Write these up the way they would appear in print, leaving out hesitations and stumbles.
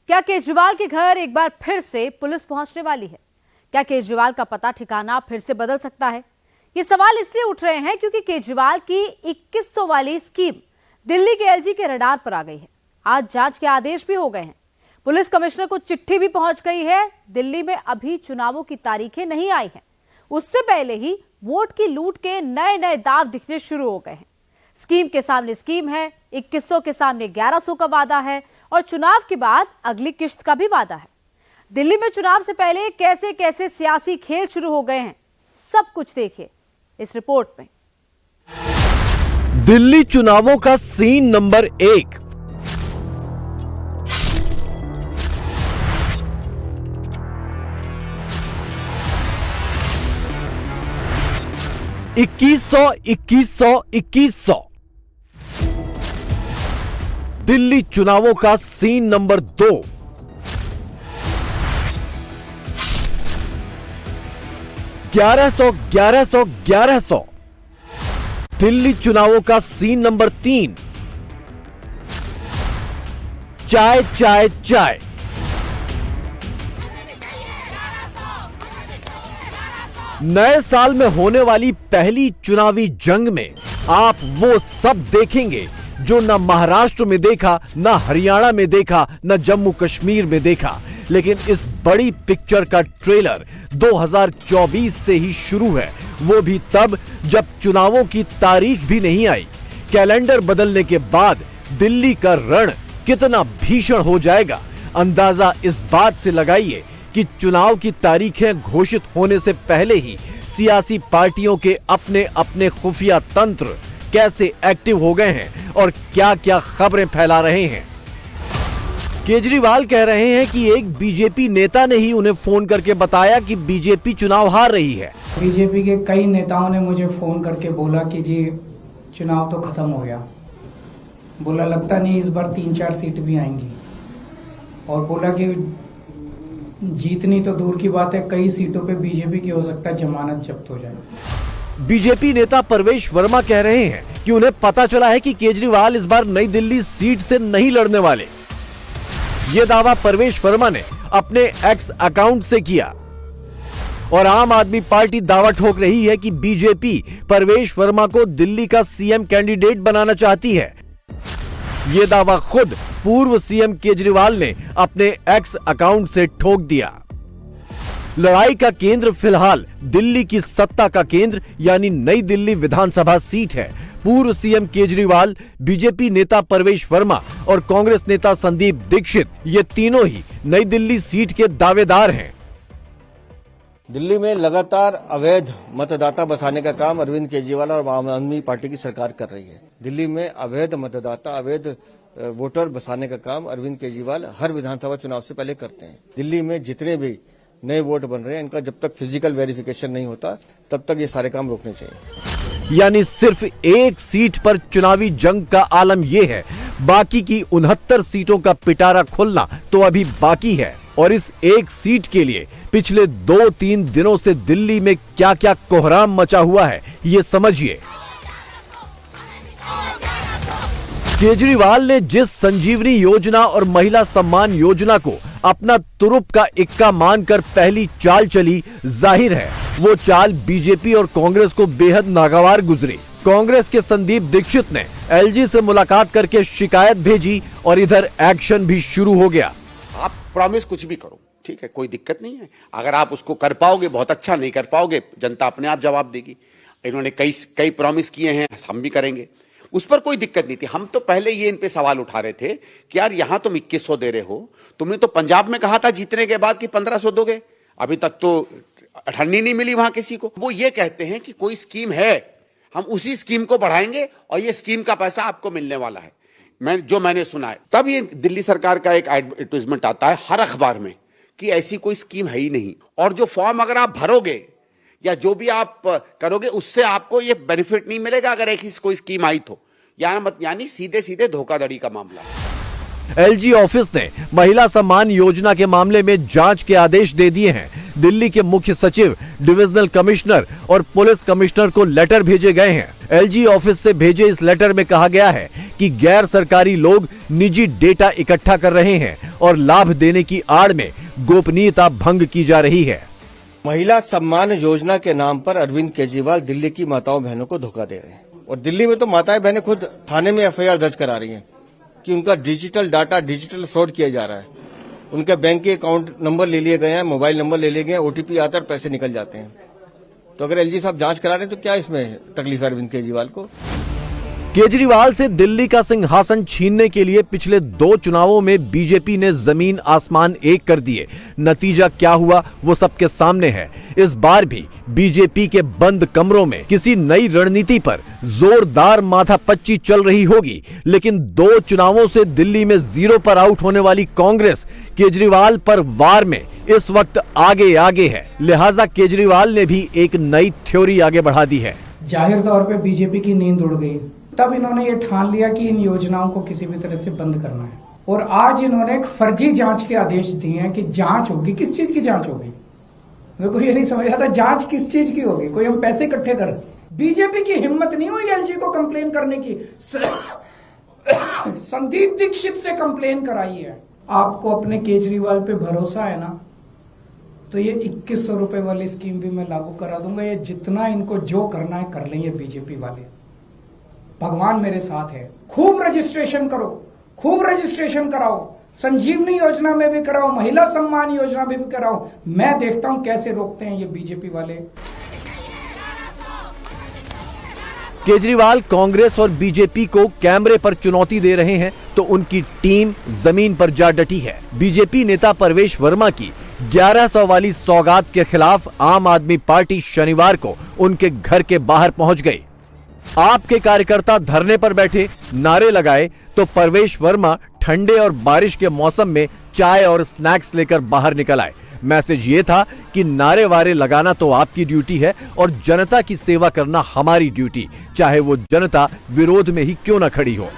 क्या केजरीवाल के घर एक बार फिर से पुलिस पहुंचने वाली है? क्या केजरीवाल का पता ठिकाना फिर से बदल सकता है? ये सवाल इसलिए उठ रहे हैं क्योंकि केजरीवाल की 2100 वाली स्कीम दिल्ली के एलजी के रडार पर आ गई है। आज जांच के आदेश भी हो गए हैं। पुलिस कमिश्नर को चिट्ठी भी पहुंच गई है। दिल्ली में अभी चुनावों की तारीखें नहीं आई हैं। उससे पहले ही वोट की लूट के नए नए दाव दिखने शुरू हो गए हैं। स्कीम के सामने स्कीम है, 2100 के सामने 1100 का वादा है और चुनाव के बाद अगली किश्त का भी वादा है। दिल्ली में चुनाव से पहले कैसे कैसे सियासी खेल शुरू हो गए हैं, सब कुछ देखिए इस रिपोर्ट में। दिल्ली चुनावों का सीन नंबर 1। इक्कीस सौ दिल्ली चुनावों का सीन नंबर 2। ग्यारह सौ दिल्ली चुनावों का सीन नंबर 3। चाय नए साल में होने वाली पहली चुनावी जंग में आप वो सब देखेंगे जो न महाराष्ट्र में देखा, न हरियाणा में देखा, न जम्मू कश्मीर में देखा। लेकिन इस बड़ी पिक्चर का ट्रेलर 2024 से ही शुरू है, वो भी तब जब चुनावों की तारीख भी नहीं आई। कैलेंडर बदलने के बाद दिल्ली का रण कितना भीषण हो जाएगा, अंदाजा इस बात से लगाइए कि चुनाव की तारीखें घोषित होने से पहले ही सियासी पार्टियों के अपने अपने खुफिया तंत्र कैसे एक्टिव हो गए हैं और क्या क्या खबरें फैला रहे हैं। केजरीवाल कह रहे हैं कि एक बीजेपी नेता ने ही उन्हें फोन करके बताया कि बीजेपी चुनाव हार रही है। बीजेपी के कई नेताओं ने मुझे फोन करके बोला कि जी चुनाव तो खत्म हो गया, बोला लगता नहीं इस बार 3-4 सीट भी आएंगी, और बोला कि जीतनी तो दूर की बात है, कई सीटों पे बीजेपी की हो सकता है जमानत जब्त हो जाए। बीजेपी नेता परवेश वर्मा कह रहे हैं कि उन्हें पता चला है कि केजरीवाल इस बार नई दिल्ली सीट से नहीं लड़ने वाले। ये दावा परवेश वर्मा ने अपने एक्स अकाउंट से किया और आम आदमी पार्टी दावा ठोक रही है कि बीजेपी परवेश वर्मा को दिल्ली का सीएम कैंडिडेट बनाना चाहती है। यह दावा खुद पूर्व सीएम केजरीवाल ने अपने एक्स अकाउंट से ठोक दिया। लड़ाई का केंद्र फिलहाल दिल्ली की सत्ता का केंद्र यानी नई दिल्ली विधानसभा सीट है। पूर्व सीएम केजरीवाल, बीजेपी नेता परवेश वर्मा और कांग्रेस नेता संदीप दीक्षित, ये तीनों ही नई दिल्ली सीट के दावेदार हैं। दिल्ली में लगातार अवैध मतदाता बसाने का काम अरविंद केजरीवाल और आम आदमी पार्टी की सरकार कर रही है। दिल्ली में अवैध मतदाता, अवैध वोटर बसाने का काम अरविंद केजरीवाल हर विधानसभा चुनाव से पहले करते हैं। दिल्ली में जितने भी नए वोट बन रहे हैं, इनका जब तक फिजिकल वेरिफिकेशन नहीं होता तब तक ये सारे काम रोकने चाहिए। यानी सिर्फ एक सीट पर चुनावी जंग का आलम यह है, बाकी की 69 सीटों का पिटारा खुलना तो अभी बाकी है। और इस एक सीट के लिए पिछले 2-3 दिनों से दिल्ली में क्या क्या कोहराम मचा हुआ है, ये समझिए। केजरीवाल ने जिस संजीवनी योजना और महिला सम्मान योजना को अपना तुरुप का इक्का मानकर पहली चाल चली, जाहिर है वो चाल बीजेपी और कांग्रेस को बेहद नागवार गुजरी। कांग्रेस के संदीप दीक्षित ने एलजी से मुलाकात करके शिकायत भेजी और इधर एक्शन भी शुरू हो गया। आप प्रॉमिस कुछ भी करो, ठीक है, कोई दिक्कत नहीं है। अगर आप उसको कर पाओगे बहुत अच्छा, नहीं कर पाओगे जनता अपने आप जवाब देगी। इन्होंने कई प्रॉमिस किए हैं, हम भी करेंगे, उस पर कोई दिक्कत नहीं थी। हम तो पहले ये इन पे सवाल उठा रहे थे कि यार यहां तुम 2100 दे रहे हो, तुमने तो पंजाब में कहा था जीतने के बाद कि 1500 दोगे, अभी तक तो अठन्नी नहीं मिली वहां किसी को। वो ये कहते हैं कि कोई स्कीम है, हम उसी स्कीम को बढ़ाएंगे और ये स्कीम का पैसा आपको मिलने वाला है। मैंने सुना है, तब ये दिल्ली सरकार का एक एडवर्टाइजमेंट आता है हर अखबार में कि ऐसी कोई स्कीम है ही नहीं, और जो फॉर्म अगर आप भरोगे या जो भी आप करोगे उससे आपको ये बेनिफिट नहीं मिलेगा अगर एक कोई स्कीम आई तो। यानी सीधे सीधे धोखाधड़ी का मामला। एलजी ऑफिस ने महिला सम्मान योजना के मामले में जांच के आदेश दे दिए हैं। दिल्ली के मुख्य सचिव, डिविजनल कमिश्नर और पुलिस कमिश्नर को लेटर भेजे गए हैं। एलजी ऑफिस से भेजे इस लेटर में कहा गया है कि गैर सरकारी लोग निजी डेटा इकट्ठा कर रहे हैं और लाभ देने की आड़ में गोपनीयता भंग की जा रही है। महिला सम्मान योजना के नाम पर अरविंद केजरीवाल दिल्ली की माताओं बहनों को धोखा दे रहे हैं और दिल्ली में तो माताएं बहनें खुद थाने में एफआईआर दर्ज करा रही हैं कि उनका डिजिटल डाटा, डिजिटल फ्रॉड किया जा रहा है। उनके बैंक के अकाउंट नंबर ले लिए गए हैं, मोबाइल नंबर ले लिए गए हैं, ओटीपी आता है और पैसे निकल जाते हैं। तो अगर एलजी साहब जांच करा रहे हैं तो क्या इसमें तकलीफ है अरविंद केजरीवाल को? केजरीवाल से दिल्ली का सिंहासन छीनने के लिए पिछले 2 चुनावों में बीजेपी ने जमीन आसमान एक कर दिए। नतीजा क्या हुआ वो सबके सामने है। इस बार भी बीजेपी के बंद कमरों में किसी नई रणनीति पर जोरदार माथापच्ची चल रही होगी, लेकिन 2 चुनावों से दिल्ली में 0 पर आउट होने वाली कांग्रेस केजरीवाल पर वार में इस वक्त आगे आगे है। लिहाजा केजरीवाल ने भी एक नई थ्योरी आगे बढ़ा दी है। जाहिर तौर पे बीजेपी की नींद उड़ गई। तब इन्होंने ये ठान लिया कि इन योजनाओं को किसी भी तरह से बंद करना है और आज इन्होंने एक फर्जी जांच के आदेश दिए हैं कि जांच होगी। किस चीज की जांच होगी? मेरे को ये नहीं समझ आता, जांच किस चीज की होगी? कोई हम पैसे इकट्ठे कर? बीजेपी की हिम्मत नहीं हुई एलजी को कंप्लेन करने की। संदीप दीक्षित से कंप्लेन कराई है। आपको अपने केजरीवाल पे भरोसा है ना, तो ये 2100 रुपए वाली स्कीम भी मैं लागू करा दूंगा। ये जितना इनको जो करना है कर लेंगे बीजेपी वाले। भगवान मेरे साथ है। खूब रजिस्ट्रेशन करो, खूब रजिस्ट्रेशन कराओ, संजीवनी योजना में भी कराओ, महिला सम्मान योजना में भी कराओ। मैं देखता हूं कैसे रोकते हैं ये बीजेपी वाले। केजरीवाल कांग्रेस और बीजेपी को कैमरे पर चुनौती दे रहे हैं तो उनकी टीम जमीन पर जा डटी है। बीजेपी नेता परवेश वर्मा की 1100 वाली सौगात के खिलाफ आम आदमी पार्टी शनिवार को उनके घर के बाहर पहुंच गई। आपके कार्यकर्ता धरने पर बैठे, नारे लगाए तो परवेश वर्मा ठंडे और बारिश के मौसम में चाय और स्नैक्स लेकर बाहर निकल आए। मैसेज ये था कि नारे वारे लगाना तो आपकी ड्यूटी है और जनता की सेवा करना हमारी ड्यूटी, चाहे वो जनता विरोध में ही क्यों न खड़ी हो।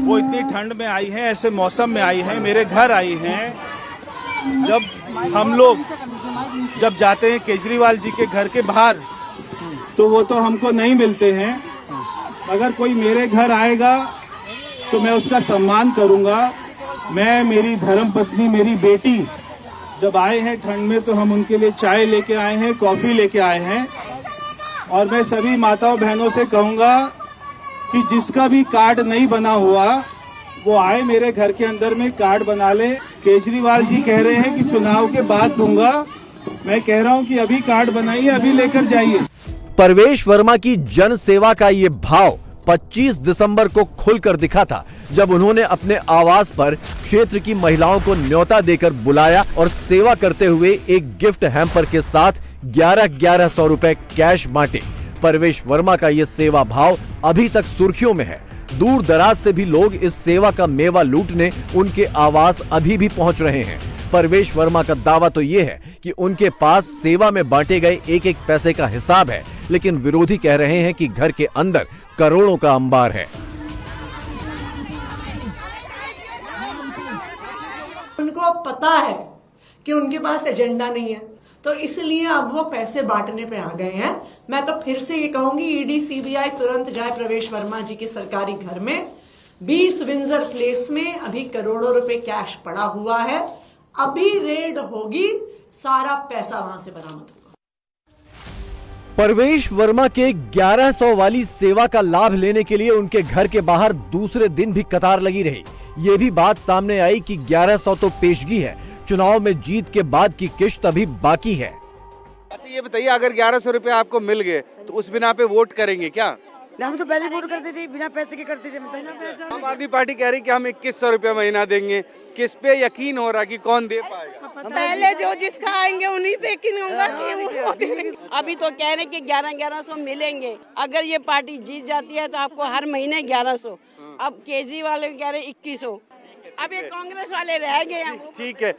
वो इतनी ठंड में आई है, ऐसे मौसम में आई है, मेरे घर आई हैं। जब हम लोग जब जाते हैं केजरीवाल जी के घर के बाहर तो वो तो हमको नहीं मिलते हैं। अगर कोई मेरे घर आएगा तो मैं उसका सम्मान करूंगा। मैं, मेरी धर्मपत्नी, मेरी बेटी जब आए हैं ठंड में तो हम उनके लिए चाय लेके आए हैं, कॉफी लेके आए हैं। और मैं सभी माताओं बहनों से कहूंगा कि जिसका भी कार्ड नहीं बना हुआ वो आए मेरे घर के अंदर में कार्ड बना ले। केजरीवाल जी कह रहे हैं कि चुनाव के बाद दूंगा, मैं कह रहा हूं कि अभी कार्ड बनाइए, अभी लेकर जाइए। परवेश वर्मा की जन सेवा का ये भाव 25 दिसंबर को खुलकर दिखा था, जब उन्होंने अपने आवास पर क्षेत्र की महिलाओं को न्योता देकर बुलाया और सेवा करते हुए एक गिफ्ट हैम्पर के साथ 1100 रुपए कैश बांटे। परवेश वर्मा का ये सेवा भाव अभी तक सुर्खियों में है। दूर दराज से भी लोग इस सेवा का मेवा लूटने उनके आवास अभी भी पहुंच रहे हैं। परवेश वर्मा का दावा तो ये है कि उनके पास सेवा में बांटे गए एक एक पैसे का हिसाब है, लेकिन विरोधी कह रहे हैं कि घर के अंदर करोड़ों का अंबार है। उनको पता है कि उनके पास एजेंडा नहीं है, तो इसलिए अब वो पैसे बांटने पे आ गए हैं। मैं तो फिर से ये कहूंगी, ईडी सीबीआई तुरंत जाए प्रवेश वर्मा जी के सरकारी घर में। 20 विंजर प्लेस में अभी करोड़ों रुपए कैश पड़ा हुआ है। अभी रेड होगी, सारा पैसा वहां से बरामद होगा। परवेश वर्मा के 1100 वाली सेवा का लाभ लेने के लिए उनके घर के बाहर दूसरे दिन भी कतार लगी रही। ये भी बात सामने आई कि 1100 तो पेशगी है, चुनाव में जीत के बाद की किश्त अभी बाकी है। अच्छा ये बताइए, अगर 1100 रुपए आपको मिल गए तो उस बिना पे वोट करेंगे क्या? हम तो पहले वोट करते थे, बिना पैसे के करते थे। मतलब आम आदमी पार्टी कह रही कि हम 2100 रुपए महीना देंगे। किस पे यकीन हो रहा कि कौन दे पाएगा? पहले जो जिसका आएंगे उन्हीं पे यकीन होगा कि वो देंगे। अभी तो कह रहे कि 1100 मिलेंगे। अगर ये पार्टी जीत जाती है तो आपको हर महीने 1100। अब केजरीवाल कह रहे 2100। अब ये कांग्रेस वाले रह गए हैं। ठीक है।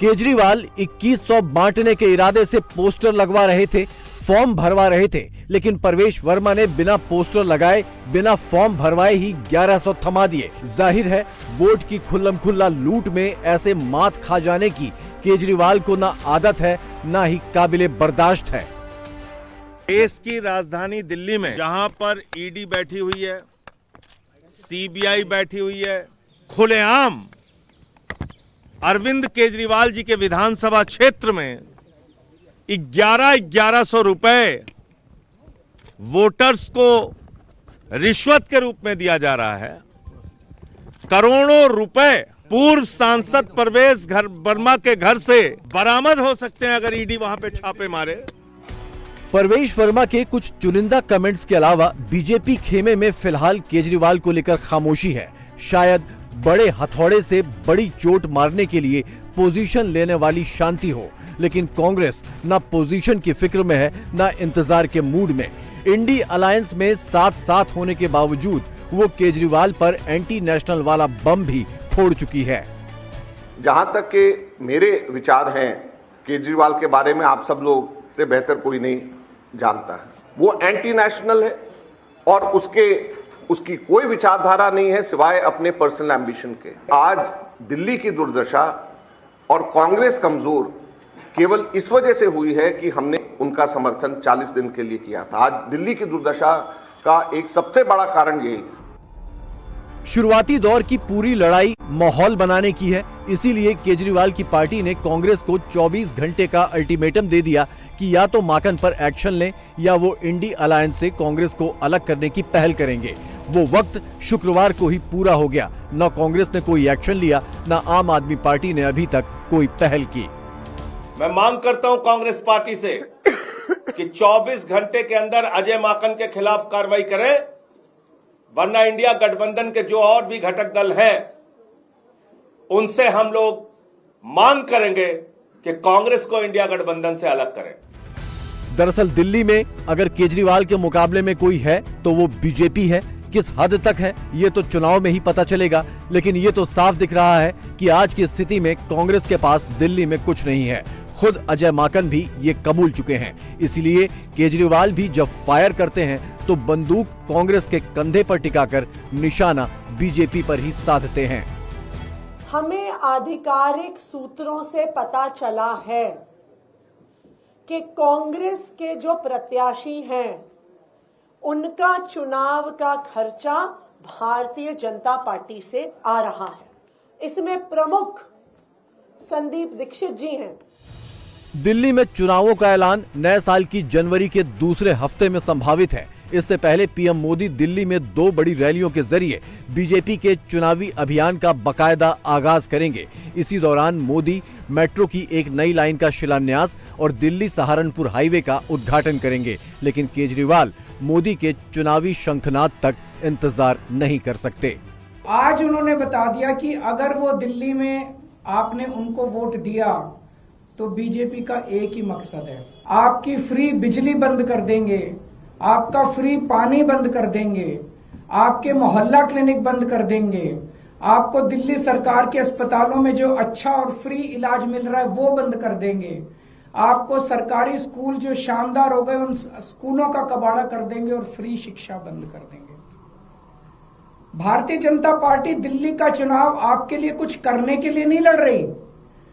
केजरीवाल 2100 बांटने के इरादे से पोस्टर लगवा रहे थे, फॉर्म भरवा रहे थे, लेकिन परवेश वर्मा ने बिना पोस्टर लगाए, बिना फॉर्म भरवाए ही 1100 थमा दिए। जाहिर है वोट की खुल्लम खुल्ला लूट में ऐसे मात खा जाने की केजरीवाल को ना आदत है, ना ही काबिले बर्दाश्त है। देश की राजधानी दिल्ली में जहां पर ईडी बैठी हुई है, सीबीआई बैठी हुई है, खुलेआम अरविंद केजरीवाल जी के विधानसभा क्षेत्र में 1100 रुपए वोटर्स को रिश्वत के रूप में दिया जा रहा है। करोड़ों रुपए पूर्व सांसद परवेश वर्मा के घर से बरामद हो सकते हैं अगर ईडी वहां पे छापे मारे। परवेश वर्मा के कुछ चुनिंदा कमेंट्स के अलावा बीजेपी खेमे में फिलहाल केजरीवाल को लेकर खामोशी है। शायद बड़े हथौड़े से बड़ी चोट मारने के लिए पोजीशन लेने वाली शांति हो, लेकिन कांग्रेस न पोजीशन की फिक्र में है, न इंतजार के मूड में। इंडी अलायंस में साथ साथ होने के बावजूद वो केजरीवाल पर एंटी नेशनल वाला बम भी फोड़ चुकी है। जहां तक के मेरे विचार हैं केजरीवाल के बारे में, आप सब लोग से बेहतर कोई नहीं जानता है। वो एंटी नेशनल है और उसकी कोई विचारधारा नहीं है सिवाय अपने पर्सनल एम्बिशन के। आज दिल्ली की दुर्दशा और कांग्रेस कमजोर केवल इस वजह से हुई है कि हमने उनका समर्थन 40 दिन के लिए किया था। आज दिल्ली की दुर्दशा का एक सबसे बड़ा कारण यही। शुरुआती दौर की पूरी लड़ाई माहौल बनाने की है, इसीलिए केजरीवाल की पार्टी ने कांग्रेस को 24 घंटे का अल्टीमेटम दे दिया कि या तो माकन पर एक्शन लें या वो इंडी अलायंस से कांग्रेस को अलग करने की पहल करेंगे। वो वक्त शुक्रवार को ही पूरा हो गया। न कांग्रेस ने कोई एक्शन लिया, न आम आदमी पार्टी ने अभी तक कोई पहल की। मैं मांग करता हूं कांग्रेस पार्टी से कि 24 घंटे के अंदर अजय माकन के खिलाफ कार्रवाई करें, वरना इंडिया गठबंधन के जो और भी घटक दल हैं उनसे हम लोग मांग करेंगे कि कांग्रेस को इंडिया गठबंधन से अलग करें। दरअसल दिल्ली में अगर केजरीवाल के मुकाबले में कोई है तो वो बीजेपी है। किस हद तक है ये तो चुनाव में ही पता चलेगा, लेकिन ये तो साफ दिख रहा है कि आज की स्थिति में कांग्रेस के पास दिल्ली में कुछ नहीं है। खुद अजय माकन भी ये कबूल चुके हैं। इसलिए केजरीवाल भी जब फायर करते हैं तो बंदूक कांग्रेस के कंधे पर टिकाकर निशाना बीजेपी पर ही साधते हैं। हमें आधिकारिक सूत्रों से पता चला है कि कांग्रेस के जो प्रत्याशी हैं उनका चुनाव का खर्चा भारतीय जनता पार्टी से आ रहा है। इसमें प्रमुख संदीप दीक्षित जी हैं। दिल्ली में चुनावों का ऐलान नए साल की जनवरी के दूसरे हफ्ते में संभावित है। इससे पहले पीएम मोदी दिल्ली में 2 बड़ी रैलियों के जरिए बीजेपी के चुनावी अभियान का बाकायदा आगाज करेंगे। इसी दौरान मोदी मेट्रो की एक नई लाइन का शिलान्यास और दिल्ली सहारनपुर हाईवे का उद्घाटन करेंगे। लेकिन केजरीवाल मोदी के चुनावी शंखनाद तक इंतजार नहीं कर सकते। आज उन्होंने बता दिया कि अगर वो दिल्ली में आपने उनको वोट दिया तो बीजेपी का एक ही मकसद है, आपकी फ्री बिजली बंद कर देंगे, आपका फ्री पानी बंद कर देंगे, आपके मोहल्ला क्लिनिक बंद कर देंगे, आपको दिल्ली सरकार के अस्पतालों में जो अच्छा और फ्री इलाज मिल रहा है वो बंद कर देंगे, आपको सरकारी स्कूल जो शानदार हो गए उन स्कूलों का कबाड़ा कर देंगे और फ्री शिक्षा बंद कर देंगे। भारतीय जनता पार्टी दिल्ली का चुनाव आपके लिए कुछ करने के लिए नहीं लड़ रही,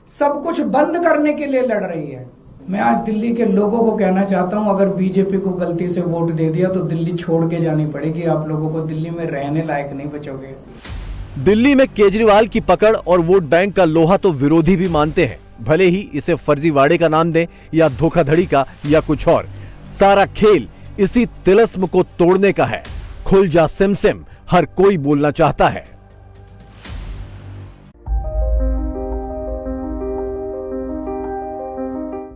सब कुछ बंद करने के लिए लड़ रही है। मैं आज दिल्ली के लोगों को कहना चाहता हूं, अगर बीजेपी को गलती से वोट दे दिया तो दिल्ली छोड़ के जानी पड़ेगी। आप लोगों को दिल्ली में रहने लायक नहीं बचोगे। दिल्ली में केजरीवाल की पकड़ और वोट बैंक का लोहा तो विरोधी भी मानते हैं, भले ही इसे फर्जीवाड़े का नाम दें या धोखाधड़ी का या कुछ और। सारा खेल इसी तिलिस्म को तोड़ने का है। खुल जा सिम सिम हर कोई बोलना चाहता है।